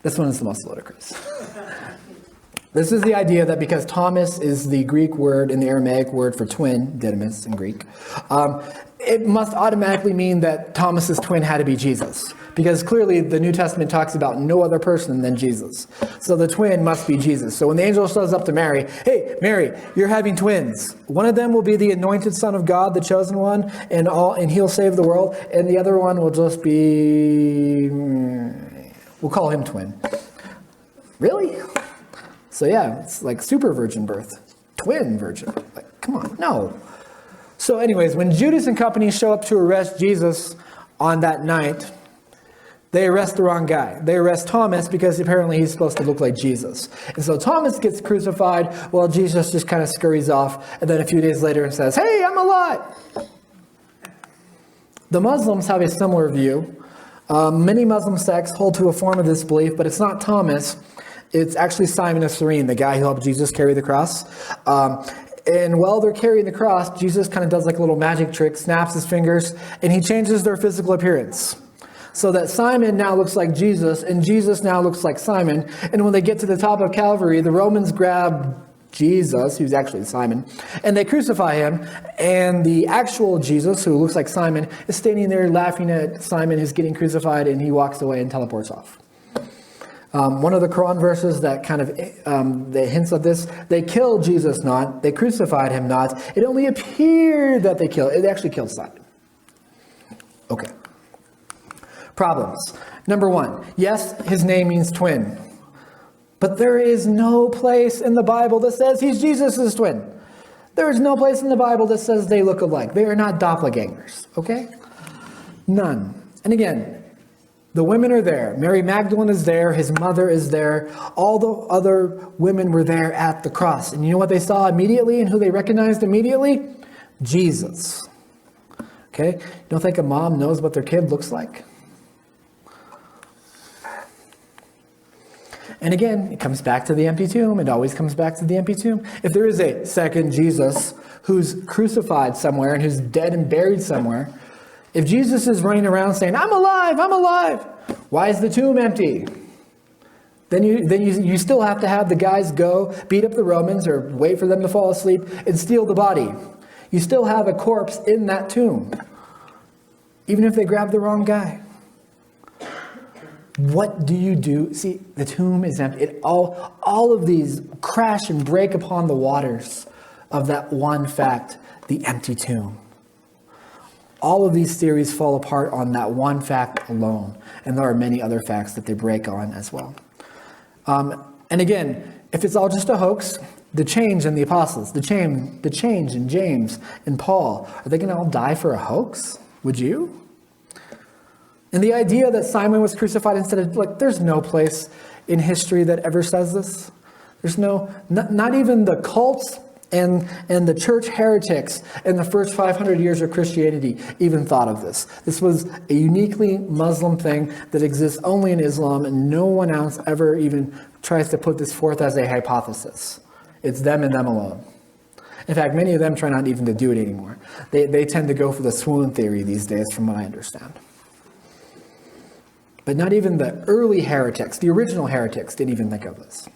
This one is the most ludicrous. This is the idea that because Thomas is the Greek word and the Aramaic word for twin, didymus in Greek, it must automatically mean that Thomas's twin had to be Jesus. Because clearly the New Testament talks about no other person than Jesus. So the twin must be Jesus. So when the angel shows up to Mary, hey, Mary, you're having twins. One of them will be the anointed Son of God, the chosen one, and he'll save the world. And the other one will just be, we'll call him twin. Really? So yeah, it's like super virgin birth. Twin virgin. Like, come on, no. So anyways, when Judas and company show up to arrest Jesus on that night, they arrest the wrong guy. They arrest Thomas because apparently he's supposed to look like Jesus. And so Thomas gets crucified while Jesus just kind of scurries off. And then a few days later and says, hey, I'm alive. The Muslims have a similar view. Many Muslim sects hold to a form of this belief, but it's not Thomas. It's actually Simon of Cyrene, the guy who helped Jesus carry the cross. And while they're carrying the cross, Jesus kind of does like a little magic trick, snaps his fingers, and he changes their physical appearance. So that Simon now looks like Jesus, and Jesus now looks like Simon. And when they get to the top of Calvary, the Romans grab Jesus, who's actually Simon, and they crucify him. And the actual Jesus, who looks like Simon, is standing there laughing at Simon who's getting crucified, and he walks away and teleports off. One of the Quran verses that kind of that hints at this, they killed Jesus not, they crucified him not. It only appeared that they actually killed Simon. Okay. Problems. Number one, yes, his name means twin. But there is no place in the Bible that says he's Jesus' twin. There is no place in the Bible that says they look alike. They are not doppelgangers, okay? None. And again, the women are there. Mary Magdalene is there. His mother is there. All the other women were there at the cross. And you know what they saw immediately and who they recognized immediately? Jesus. Okay? You don't think a mom knows what their kid looks like? And again, it comes back to the empty tomb. It always comes back to the empty tomb. If there is a second Jesus who's crucified somewhere and who's dead and buried somewhere, if Jesus is running around saying, I'm alive, why is the tomb empty? Then you still have to have the guys go beat up the Romans or wait for them to fall asleep and steal the body. You still have a corpse in that tomb, even if they grab the wrong guy. What do you do? See, the tomb is empty. All of these crash and break upon the waters of that one fact, the empty tomb. All of these theories fall apart on that one fact alone. And there are many other facts that they break on as well. And again, if it's all just a hoax, the change in the apostles, the change in James and Paul, are they going to all die for a hoax? Would you? And the idea that Simon was crucified instead of, like, there's no place in history that ever says this. There's not even the cults and the church heretics in the first 500 years of Christianity even thought of this. This was a uniquely Muslim thing that exists only in Islam, and no one else ever even tries to put this forth as a hypothesis. It's them and them alone. In fact, many of them try not even to do it anymore. They tend to go for the swoon theory these days, from what I understand. But not even the early heretics, the original heretics, didn't even think of this.